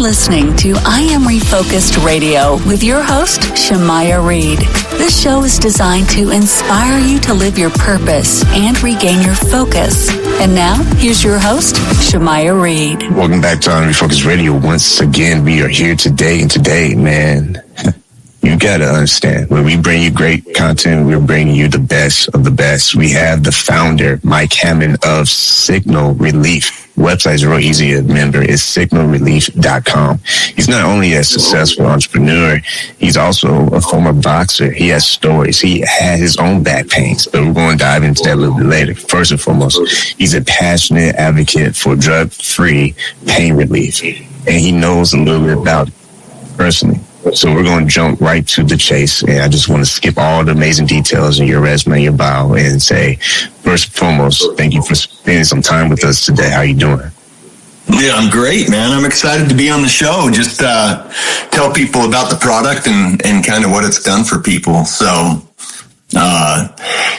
listening to I Am Refocused Radio with your host, Shamaya Reed. This show is designed to inspire you to live your purpose and regain your focus. And now, here's your host, Shamaya Reed. Welcome back to I Am Refocused Radio. Once again, we are here today, and today, man, you gotta understand, when we bring you great content, we're bringing you the best of the best. We have the founder, Mike Hammond of Signal Relief. Website is real easy to remember. It's signalrelief.com. He's not only a successful entrepreneur, he's also a former boxer. He has stories. He had his own back pains, but we're going to dive into that a little bit later. First and foremost, he's a passionate advocate for drug-free pain relief, and he knows a little bit about it personally. So we're going to jump right to the chase, and I just want to skip all the amazing details in your resume, your bio, and say, first and foremost, thank you for spending some time with us today. How you doing? Yeah, I'm great, man. I'm excited to be on the show. Just tell people about the product and kind of what it's done for people. So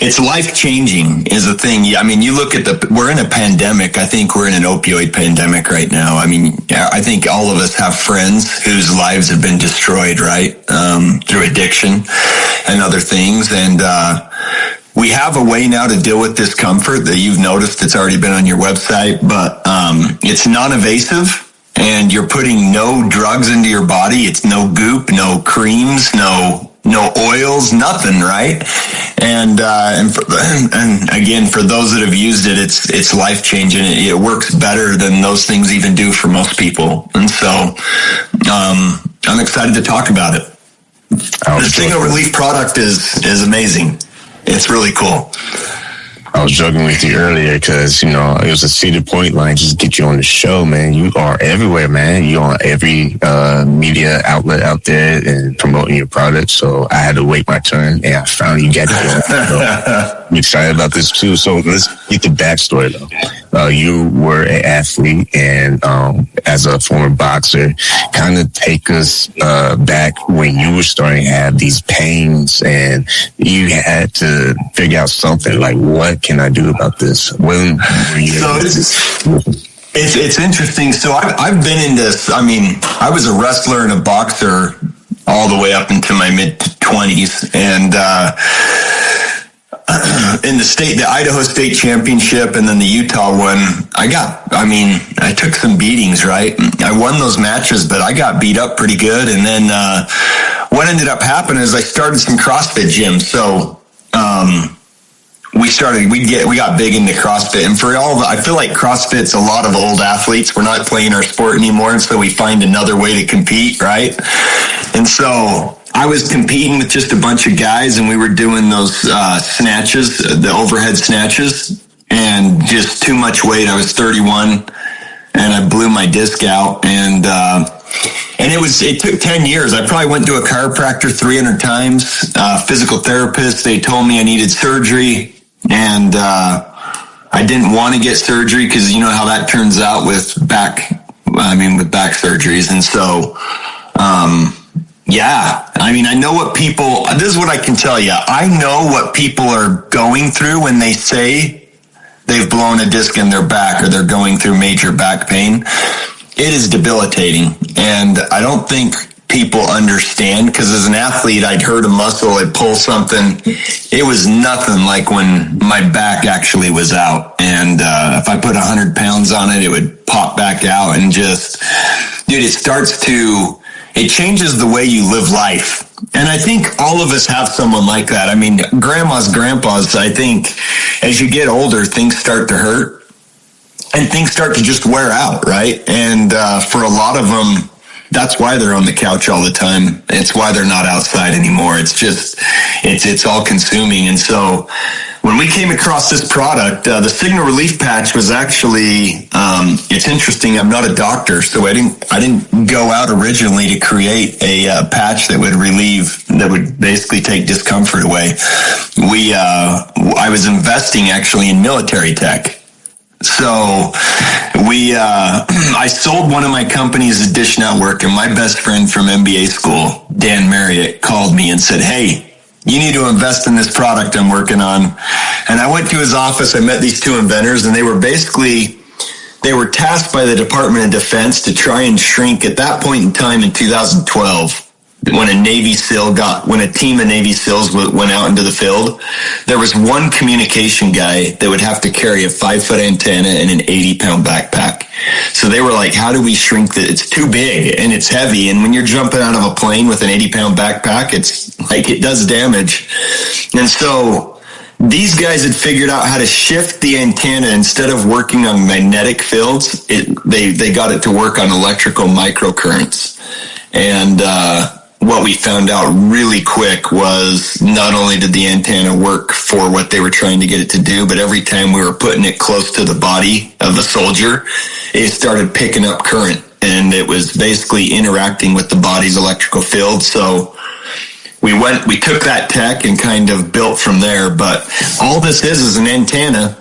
it's life-changing is a thing. I mean, you look at we're in a pandemic. I think we're in an opioid pandemic right now. I mean, I think all of us have friends whose lives have been destroyed, right? Through addiction and other things. And we have a way now to deal with discomfort that you've noticed. It's already been on your website, but it's non-invasive. And you're putting no drugs into your body. It's no goop, no creams, no oils, nothing, right? And again, for those that have used it, it's life changing. It works better than those things even do for most people. And so, I'm excited to talk about it. The Signal Relief product is amazing. It's really cool. I was joking with you earlier because, it was a Cedar Point line just to get you on the show, man. You are everywhere, man. You're on every media outlet out there and promoting your product. So I had to wait my turn, and I finally got it. So I'm excited about this, too. So let's get the backstory, though. You were an athlete, and as a former boxer, kind of take us back when you were starting to have these pains, and you had to figure out something like, what can I do about this? When were you? So it's interesting. So I've been in this. I mean, I was a wrestler and a boxer all the way up into my mid-20s, and in the Idaho State Championship and then the Utah one, I took some beatings, right? I won those matches, but I got beat up pretty good. And then what ended up happening is I started some CrossFit gyms. So we got big into CrossFit, and I feel like CrossFit's a lot of old athletes. We're not playing our sport anymore, and so we find another way to compete, right? And so I was competing with just a bunch of guys, and we were doing those snatches, the overhead snatches, and just too much weight. I was 31, and I blew my disc out, and it took 10 years. I probably went to a chiropractor 300 times, physical therapist. They told me I needed surgery. And I didn't want to get surgery because you know how that turns out with back surgeries. And so, I know what this is what I can tell you. I know what people are going through when they say they've blown a disc in their back or they're going through major back pain. It is debilitating. And I don't think people understand, because as an athlete, I'd hurt a muscle, I'd pull something. It was nothing like when my back actually was out. And if I put 100 pounds on it, it would pop back out. And it changes the way you live life. And I think all of us have someone like that. I mean, grandpas, I think as you get older, things start to hurt and things start to just wear out, right? And for a lot of them, that's why they're on the couch all the time. It's why they're not outside anymore. It's all consuming. And so when we came across this product, the Signal Relief patch was actually, it's interesting. I'm not a doctor, so I didn't go out originally to create a patch that would basically take discomfort away. I was investing actually in military tech. So I sold one of my companies at Dish Network, and my best friend from MBA school, Dan Marriott, called me and said, "Hey, you need to invest in this product I'm working on." And I went to his office. I met these two inventors, and they were basically they were tasked by the Department of Defense to try and shrink at that point in time in 2012. When a team of Navy SEALs went out into the field, there was one communication guy that would have to carry a 5-foot antenna and an 80-pound backpack. So they were like, how do we shrink that? It's too big and it's heavy. And when you're jumping out of a plane with an 80-pound backpack, it's like it does damage. And so these guys had figured out how to shift the antenna. Instead of working on magnetic fields, they got it to work on electrical microcurrents. And what we found out really quick was not only did the antenna work for what they were trying to get it to do, but every time we were putting it close to the body of the soldier, it started picking up current, and it was basically interacting with the body's electrical field. So we took that tech and kind of built from there. But all this is an antenna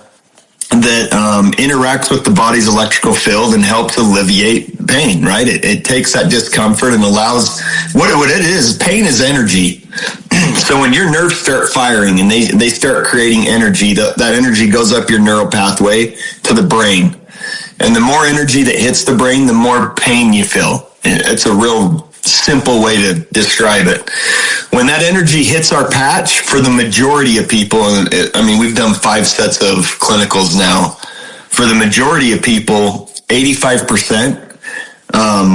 that interacts with the body's electrical field and helps alleviate pain, right? It takes that discomfort and allows, what it is, pain is energy. So when your nerves start firing and they start creating energy, that energy goes up your neural pathway to the brain. And the more energy that hits the brain, the more pain you feel. It's a real simple way to describe it. When that energy hits our patch, for the majority of people, we've done 5 sets of clinicals now. For the majority of people, 85%,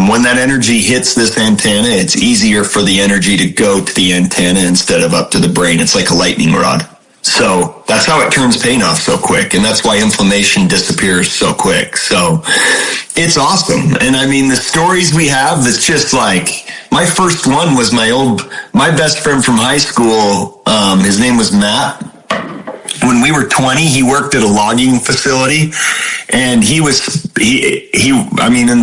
when that energy hits this antenna, it's easier for the energy to go to the antenna instead of up to the brain. It's like a lightning rod. So that's how it turns pain off so quick. And that's why inflammation disappears so quick. So it's awesome. And the stories we have, that's just like, my first one was my best friend from high school. His name was Matt. When we were 20, he worked at a logging facility, and in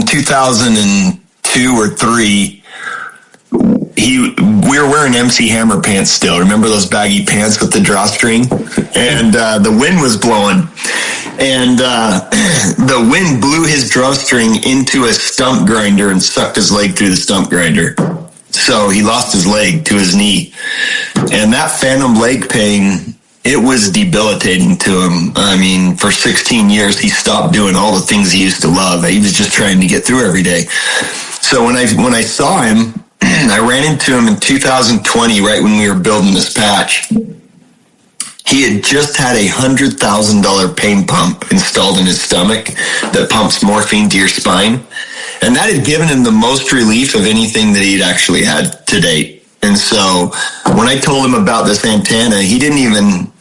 2002 or 3, we were wearing MC Hammer pants still. Remember those baggy pants with the drawstring? And the wind was blowing. And the wind blew his drawstring into a stump grinder and sucked his leg through the stump grinder. So he lost his leg to his knee. And that phantom leg pain, it was debilitating to him. For 16 years, he stopped doing all the things he used to love. He was just trying to get through every day. So when I saw him, I ran into him in 2020, right when we were building this patch. He had just had a $100,000 pain pump installed in his stomach that pumps morphine to your spine. And that had given him the most relief of anything that he'd actually had to date. And so when I told him about this antenna, he didn't even,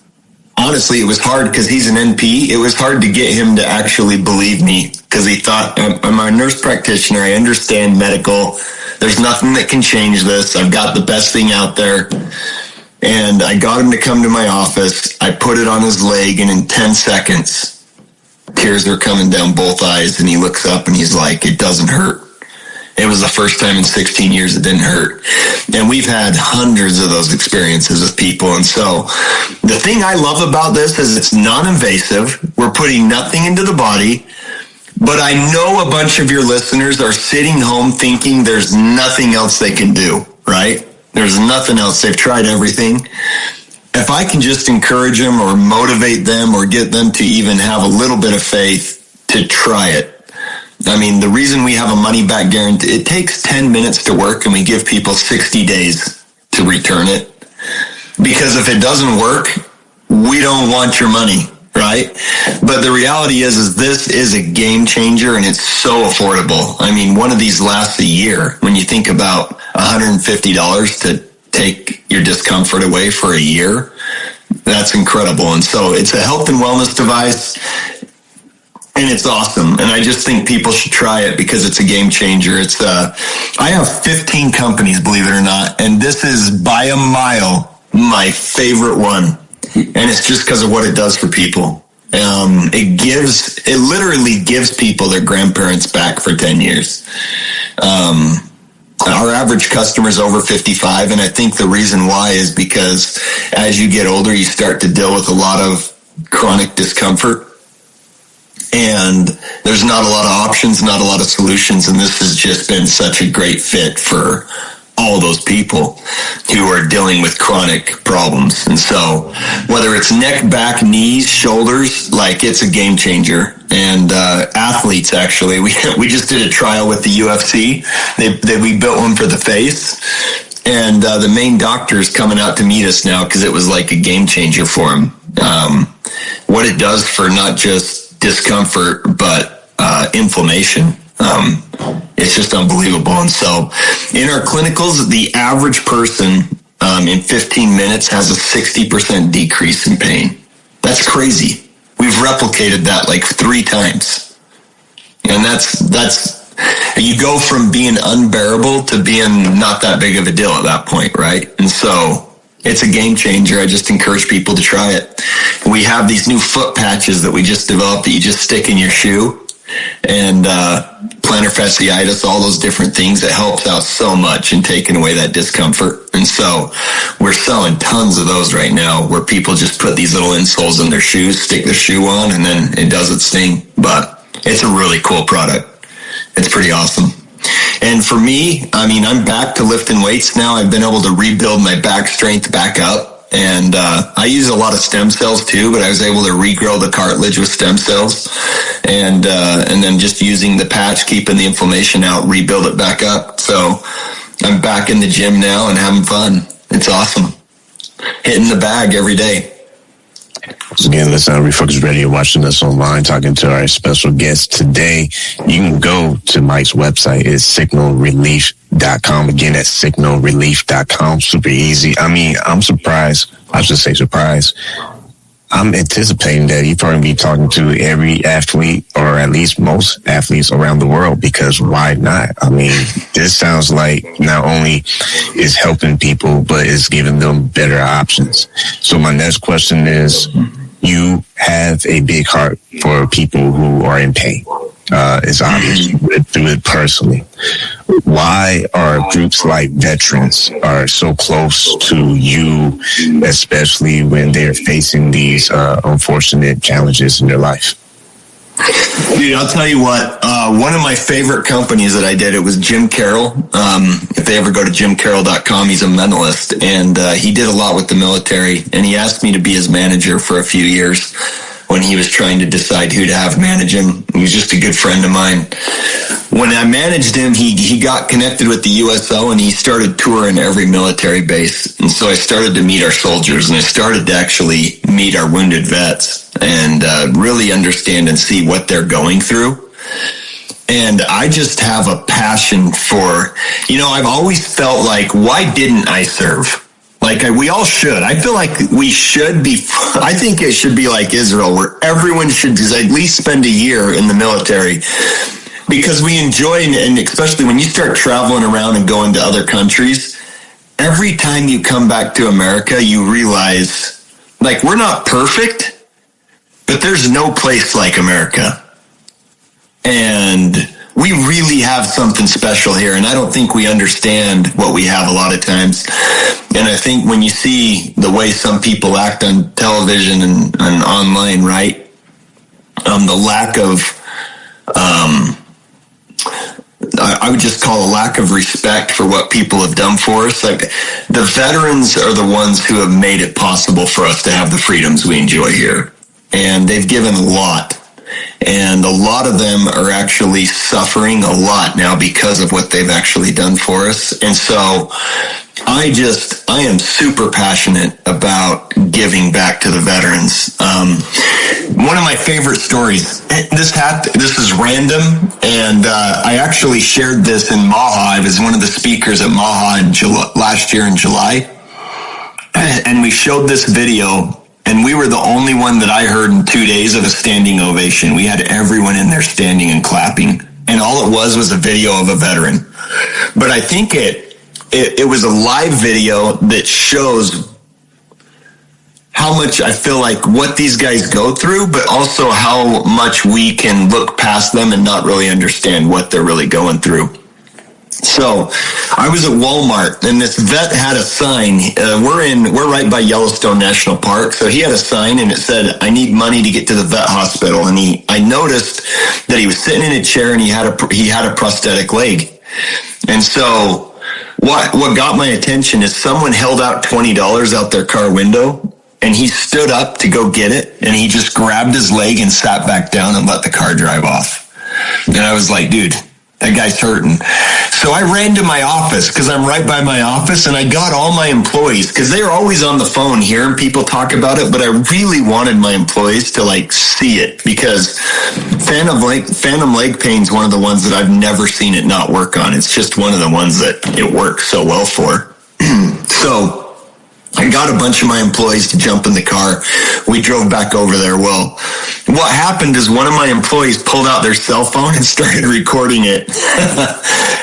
honestly, it was hard because he's an NP. It was hard to get him to actually believe me, because he thought, I'm a nurse practitioner. I understand medical. There's nothing that can change this. I've got the best thing out there. And I got him to come to my office. I put it on his leg, and in 10 seconds, tears are coming down both eyes. And he looks up and he's like, it doesn't hurt. It was the first time in 16 years it didn't hurt. And we've had hundreds of those experiences with people. And so the thing I love about this is it's non-invasive. We're putting nothing into the body. But I know a bunch of your listeners are sitting home thinking there's nothing else they can do, right? There's nothing else. They've tried everything. If I can just encourage them or motivate them or get them to even have a little bit of faith to try it. The reason we have a money-back guarantee, it takes 10 minutes to work, and we give people 60 days to return it. Because if it doesn't work, we don't want your money, right? But the reality is this is a game changer, and it's so affordable. One of these lasts a year. When you think about $150 to take your discomfort away for a year, that's incredible. And so it's a health and wellness device, and it's awesome. And I just think people should try it because it's a game changer. I have 15 companies, believe it or not, and this is by a mile my favorite one. And it's just because of what it does for people. It literally gives people their grandparents back for 10 years. Our average customer is over 55, and I think the reason why is because as you get older, you start to deal with a lot of chronic discomfort, and there's not a lot of options, not a lot of solutions, and this has just been such a great fit for all those people who are dealing with chronic problems. And so whether it's neck, back, knees, shoulders, like it's a game changer. And athletes, actually, we just did a trial with the UFC. We built one for the face. And the main doctor is coming out to meet us now because it was like a game changer for him. What it does for not just discomfort, but inflammation. It's just unbelievable. And so in our clinicals, the average person in 15 minutes has a 60% decrease in pain. That's crazy. We've replicated that like 3 times. And that's you go from being unbearable to being not that big of a deal at that point, right? And so it's a game changer. I just encourage people to try it. We have these new foot patches that we just developed that you just stick in your shoe. And plantar fasciitis, all those different things, that helps out so much in taking away that discomfort. And so we're selling tons of those right now where people just put these little insoles in their shoes, stick their shoe on, and then it does its thing. But it's a really cool product. It's pretty awesome. And for me, I mean, I'm back to lifting weights now. I've been able to rebuild my back strength back up. And I use a lot of stem cells too, but I was able to regrow the cartilage with stem cells, and then just using the patch, keeping the inflammation out, rebuild it back up. So I'm back in the gym now and having fun. It's awesome. Hitting the bag every day. So again, listen, Refocus Radio, watching us online, talking to our special guest today. You can go to Mike's website. It's signalrelief.com. Again, that's signalrelief.com. Super easy. I mean, I'm surprised. I should say surprised. I'm anticipating that you'll probably be talking to every athlete, or at least most athletes around the world, because why not? I mean, this sounds like not only is helping people, but it's giving them better options. So my next question is, you have a big heart for people who are in pain. It's obvious you went through it personally. Why are groups like veterans are so close to you, especially when they're facing these unfortunate challenges in their life? Dude, I'll tell you what, one of my favorite companies that I did, it was Jim Carroll. If they ever go to jimcarroll.com, he's a mentalist, and he did a lot with the military, and he asked me to be his manager for a few years when he was trying to decide who to have manage him. He was just a good friend of mine. When I managed him, he got connected with the USO, and he started touring every military base. And so I started to meet our soldiers, and I started to actually meet our wounded vets and really understand and see what they're going through. And I just have a passion for, I've always felt like, why didn't I serve? Like, we all should. I feel like we should be, I think it should be like Israel, where everyone should at least spend a year in the military, because we enjoy, and especially when you start traveling around and going to other countries, every time you come back to America, you realize, like, we're not perfect, but there's no place like America. And we really have something special here, and I don't think we understand what we have a lot of times. And I think when you see the way some people act on television and online, right, the lack of, I would just call a lack of respect for what people have done for us. Like, the veterans are the ones who have made it possible for us to have the freedoms we enjoy here. And they've given a lot. And a lot of them are actually suffering a lot now because of what they've actually done for us. And so I am super passionate about giving back to the veterans. One of my favorite stories, this is random, and I actually shared this in Maha. I was one of the speakers at Maha last year in July, and we showed this video. And we were the only one that I heard in 2 days of a standing ovation. We had everyone in there standing and clapping. And all it was a video of a veteran. But I think it was a live video that shows how much I feel like what these guys go through, but also how much we can look past them and not really understand what they're really going through. So I was at Walmart, and this vet had a sign. We're right by Yellowstone National Park. So he had a sign, and it said, "I need money to get to the vet hospital." And I noticed that he was sitting in a chair, and he had a prosthetic leg. And so what got my attention is someone held out $20 out their car window, and he stood up to go get it, and he just grabbed his leg and sat back down and let the car drive off. And I was like, dude, that guy's hurting. So I ran to my office because I'm right by my office, and I got all my employees because they were always on the phone hearing people talk about it, but I really wanted my employees to see it, because phantom leg pain is one of the ones that I've never seen it not work on. It's just one of the ones that it works so well for. So I got a bunch of my employees to jump in the car. We drove back over there. Well, what happened is one of my employees pulled out their cell phone and started recording it.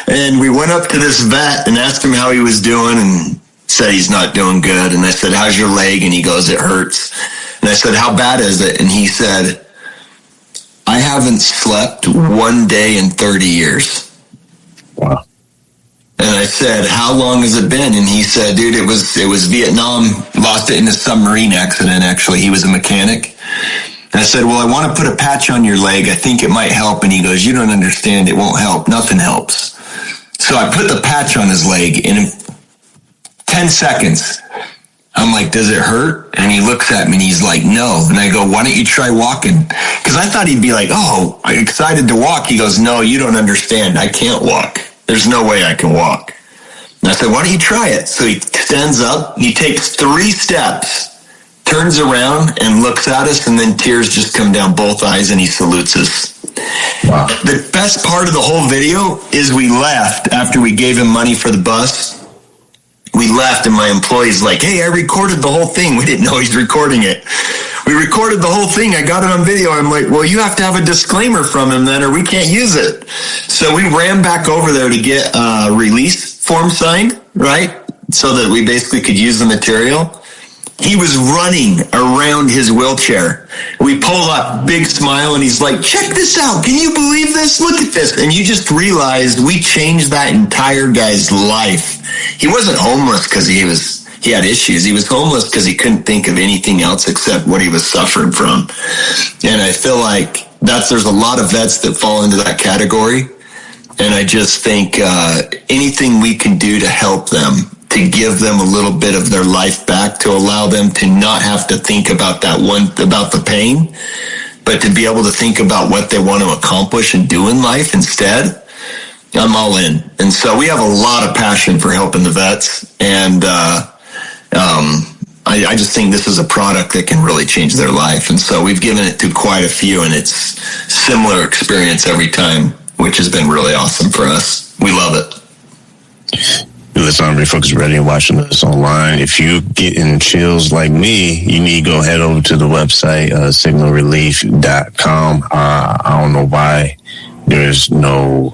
And we went up to this vet and asked him how he was doing, and said he's not doing good. And I said, how's your leg? And he goes, it hurts. And I said, how bad is it? And he said, I haven't slept one day in 30 years. Wow. And I said, how long has it been? And he said, dude, it was Vietnam. Lost it in a submarine accident, actually. He was a mechanic. And I said, well, I want to put a patch on your leg. I think it might help. And he goes, you don't understand. It won't help. Nothing helps. So I put the patch on his leg, and in 10 seconds, I'm like, does it hurt? And he looks at me and he's like, no. And I go, why don't you try walking? Because I thought he'd be like, oh, I'm excited to walk. He goes, no, you don't understand. I can't walk. There's no way I can walk. And I said, why don't you try it? So he stands up, he takes 3 steps, turns around and looks at us, and then tears just come down both eyes, and he salutes us. Wow. The best part of the whole video is we left after we gave him money for the bus. We left, and my employee's like, hey, I recorded the whole thing. We didn't know he's recording it. We recorded the whole thing. I got it on video. I'm like, well, you have to have a disclaimer from him then, or we can't use it. So we ran back over there to get a release form signed, right? So that we basically could use the material. He was running around his wheelchair. We pulled up, big smile, and he's like, check this out. Can you believe this? Look at this. And you just realized we changed that entire guy's life. He wasn't homeless because he had issues. He was homeless because he couldn't think of anything else except what he was suffering from. And I feel like there's a lot of vets that fall into that category. And I just think anything we can do to help them, to give them a little bit of their life back, to allow them to not have to think about about the pain, but to be able to think about what they want to accomplish and do in life instead, I'm all in. And so we have a lot of passion for helping the vets. And I just think this is a product that can really change their life. And so we've given it to quite a few, and it's similar experience every time, which has been really awesome for us. We love it. You listen on Refocus Radio, watching us online. If you're getting chills like me, you need to go head over to the website, signalrelief.com. I don't know why there's no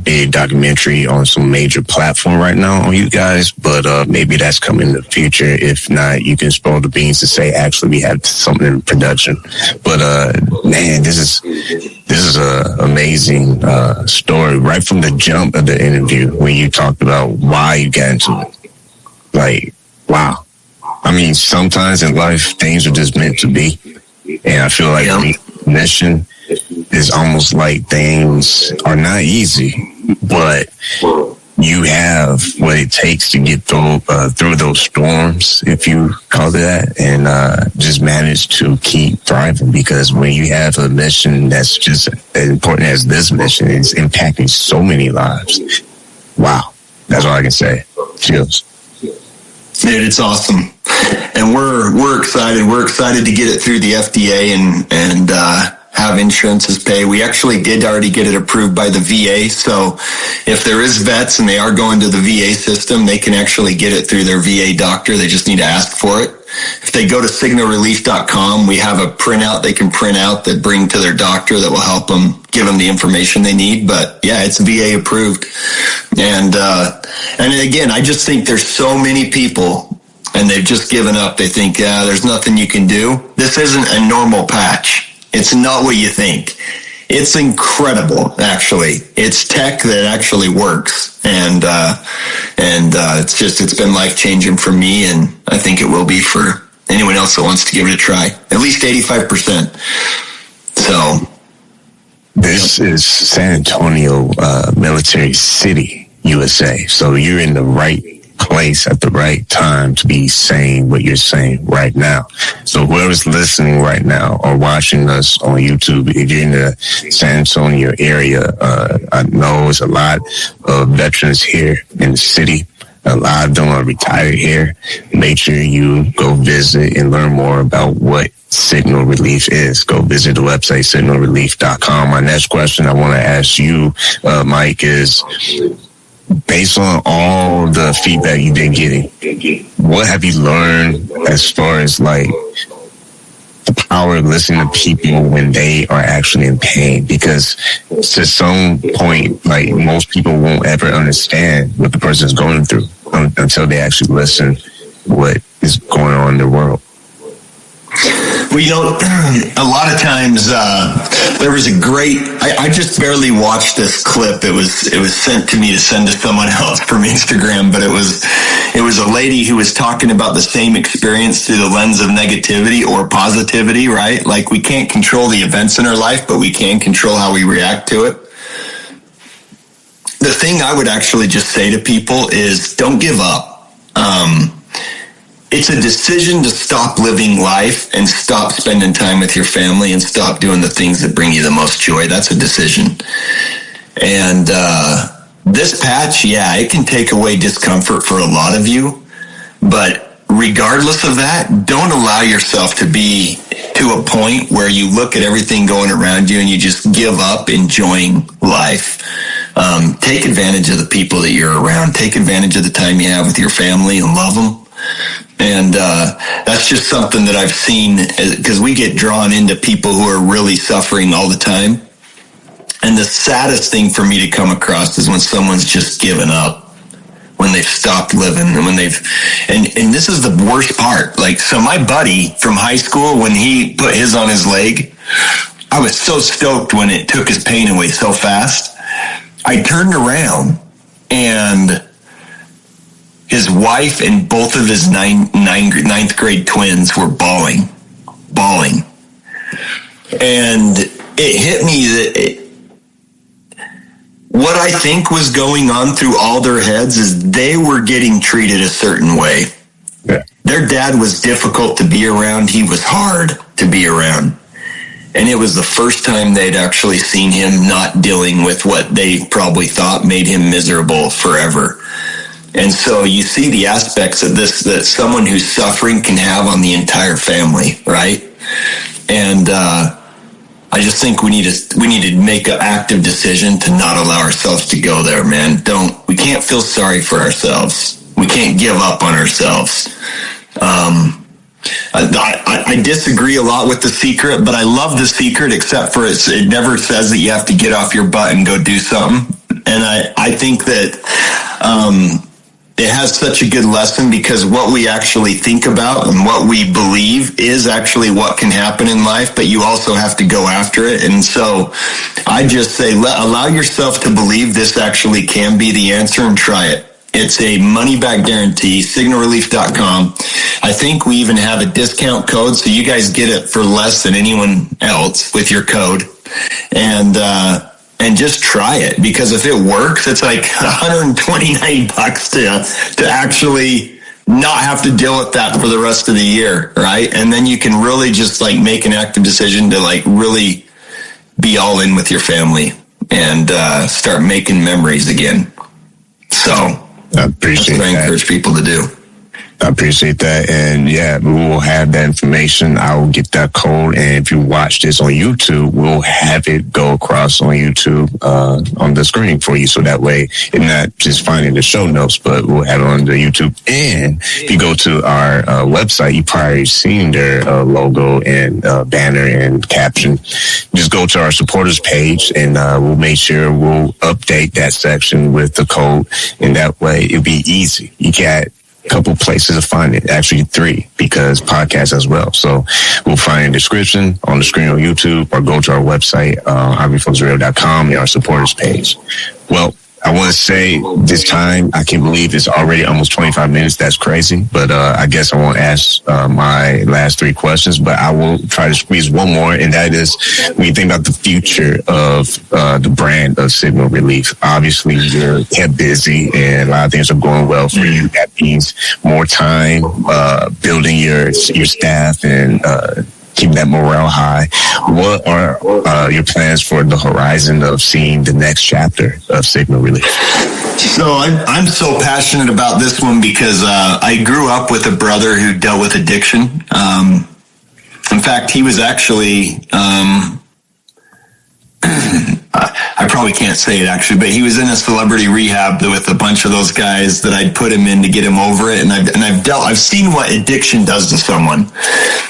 big documentary on some major platform right now on you guys, but maybe that's coming in the future. If not, you can spill the beans to say, actually, we have something in production. But man, this is a amazing story right from the jump of the interview when you talked about why you got into it. Like, wow. I mean, sometimes in life, things are just meant to be. And I feel like mission is almost like things are not easy, but you have what it takes to get through those storms, if you call it that, and just manage to keep thriving. Because when you have a mission that's just as important as this mission, it's impacting so many lives. Wow. That's all I can say. Cheers. Dude, it's awesome. And we're excited. We're excited to get it through the FDA and have insurances pay. We actually did already get it approved by the VA. So if there is vets and they are going to the VA system, they can actually get it through their VA doctor. They just need to ask for it. If they go to signalrelief.com, we have a printout they can print out that bring to their doctor that will help them, give them the information they need. But yeah, it's VA approved. And again, I just think there's so many people and they've just given up. They think, there's nothing you can do. This isn't a normal patch. It's not what you think. It's incredible, actually. It's tech that actually works. And it's been life-changing for me, and I think it will be for anyone else that wants to give it a try. At least 85%. So this is San Antonio, Military City. USA. So you're in the right place at the right time to be saying what you're saying right now. So whoever's listening right now or watching us on YouTube, if you're in the San Antonio area, I know there's a lot of veterans here in the city. A lot of them are retired here. Make sure you go visit and learn more about what Signal Relief is. Go visit the website, signalrelief.com. My next question I want to ask you, Mike, is based on all the feedback you've been getting, what have you learned as far as like the power of listening to people when they are actually in pain? Because to some point, like most people won't ever understand what the person is going through until they actually listen what is going on in their world. Well, you know, a lot of times there was a great. I just barely watched this clip. It was sent to me to send to someone else from Instagram, but it was a lady who was talking about the same experience through the lens of negativity or positivity, right? Like we can't control the events in our life, but we can control how we react to it. The thing I would actually just say to people is don't give up. It's a decision to stop living life and stop spending time with your family and stop doing the things that bring you the most joy. That's a decision. And this patch, yeah, it can take away discomfort for a lot of you. But regardless of that, don't allow yourself to be to a point where you look at everything going around you and you just give up enjoying life. Take advantage of the people that you're around. Take advantage of the time you have with your family and love them. And that's just something that I've seen because we get drawn into people who are really suffering all the time. And the saddest thing for me to come across is when someone's just given up, when they've stopped living, and when they've, and this is the worst part. Like, so my buddy from high school, when he put his on his leg, I was so stoked when it took his pain away so fast. I turned around and his wife and both of his ninth grade twins were bawling. And it hit me that what I think was going on through all their heads is they were getting treated a certain way. Yeah. Their dad was difficult to be around. He was hard to be around. And it was the first time they'd actually seen him not dealing with what they probably thought made him miserable forever. And so you see the aspects of this that someone who's suffering can have on the entire family, right? And I just think we need to make an active decision to not allow ourselves to go there, man. We can't feel sorry for ourselves. We can't give up on ourselves. I disagree a lot with The Secret, but I love The Secret except for it never says that you have to get off your butt and go do something. And I think that it has such a good lesson because what we actually think about and what we believe is actually what can happen in life, but you also have to go after it. And so I just say, allow yourself to believe this actually can be the answer and try it. It's a money-back guarantee, signalrelief.com. I think we even have a discount code, so you guys get it for less than anyone else with your code. And just try it, because if it works, it's like $129 to actually not have to deal with that for the rest of the year, right? And then you can really just like make an active decision to like really be all in with your family and start making memories again. So I appreciate that. That's what I encourage people to do. I appreciate that. And yeah, we will have that information. I will get that code. And if you watch this on YouTube, we'll have it go across on YouTube on the screen for you. So that way it's not just finding the show notes, but we'll have it on the YouTube. And if you go to our website, you've probably seen their logo and banner and caption. Just go to our supporters page and we'll make sure we'll update that section with the code. And that way it'll be easy. You got couple places to find it, actually 3, because podcasts as well. So we'll find a description on the screen on YouTube or go to our website, ivoryfolksradio.com and our supporters page. Well, I want to say this time, I can't believe it's already almost 25 minutes. That's crazy. But I guess I won't ask my last 3 questions, but I will try to squeeze one more. And that is, when you think about the future of the brand of Signal Relief, obviously you're kept busy and a lot of things are going well for you. That means more time building your staff and keeping that morale high. What are your plans for the horizon of seeing the next chapter of Signal Relief? So I'm so passionate about this one because I grew up with a brother who dealt with addiction. In fact, he was actually, I probably can't say it actually, but he was in a celebrity rehab with a bunch of those guys that I'd put him in to get him over it. And I've seen what addiction does to someone.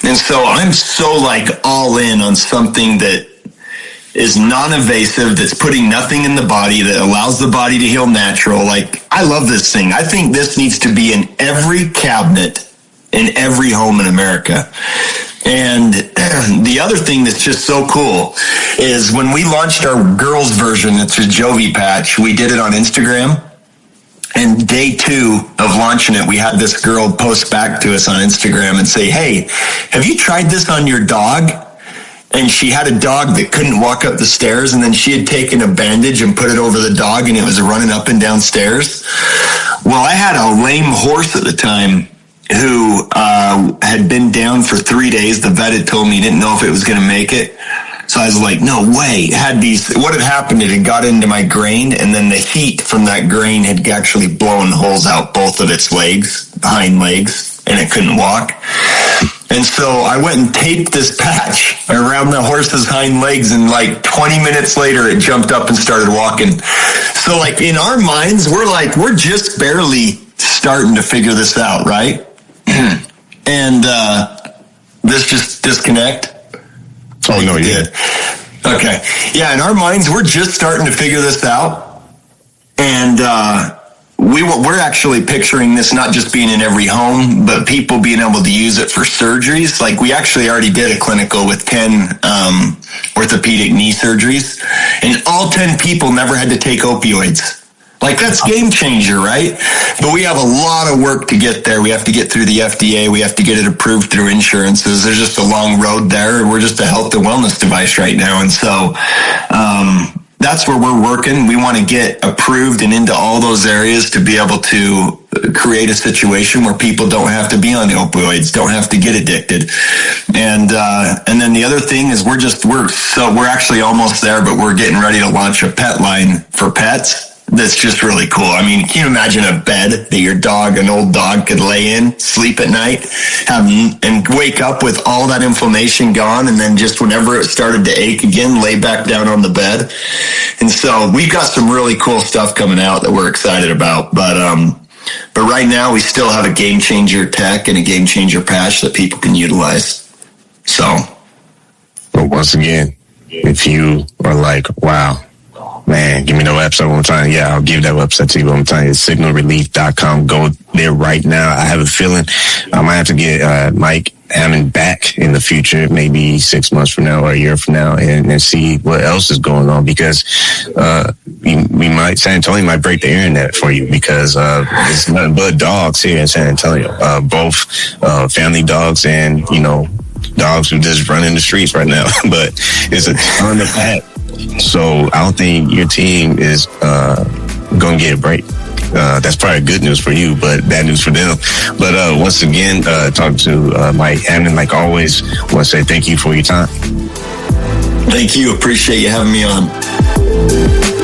And so I'm so like all in on something that is non-invasive, that's putting nothing in the body, that allows the body to heal natural. Like, I love this thing. I think this needs to be in every cabinet in every home in America. And the other thing that's just so cool is when we launched our girls version, it's a Jovi patch, we did it on Instagram. And day 2 of launching it, we had this girl post back to us on Instagram and say, "Hey, have you tried this on your dog?" And she had a dog that couldn't walk up the stairs, and then she had taken a bandage and put it over the dog, and it was running up and down stairs. Well, I had a lame horse at the time who had been down for 3 days. The vet had told me he didn't know if it was going to make it. So I was like, no way. What had happened, it had got into my grain, and then the heat from that grain had actually blown holes out both of its legs, hind legs, and it couldn't walk. And so I went and taped this patch around the horse's hind legs, and like 20 minutes later, it jumped up and started walking. So like in our minds, we're just barely starting to figure this out, right? And this just disconnect. Oh, no, you did. Okay. Yeah, in our minds, we're just starting to figure this out. And we're actually picturing this not just being in every home, but people being able to use it for surgeries. Like, we actually already did a clinical with 10 orthopedic knee surgeries, and all 10 people never had to take opioids. Like, that's game changer, right? But we have a lot of work to get there. We have to get through the FDA. We have to get it approved through insurances. There's just a long road there. We're just a health and wellness device right now. And so that's where we're working. We want to get approved and into all those areas to be able to create a situation where people don't have to be on the opioids, don't have to get addicted. And then the other thing is we're actually almost there, but we're getting ready to launch a pet line for pets. That's just really cool. I mean, can you imagine a bed that an old dog could lay in, sleep at night, and wake up with all that inflammation gone, and then just whenever it started to ache again, lay back down on the bed. And so we've got some really cool stuff coming out that we're excited about. But right now we still have a game changer tech and a game changer patch that people can utilize. So. But once again, if you are like, wow, man, give me the website one more time. Yeah, I'll give that website to you one more time. It's signalrelief.com. Go there right now. I have a feeling I might have to get Mike Hammond back in the future, maybe 6 months from now or a year from now, and see what else is going on, because San Antonio might break the internet for you, because it's nothing but dogs here in San Antonio, both family dogs and, dogs who just run in the streets right now. But it's a ton of that. So I don't think your team is going to get a break. That's probably good news for you, but bad news for them. But once again, talking to Mike Hammond, like always, I want to say thank you for your time. Thank you. Appreciate you having me on.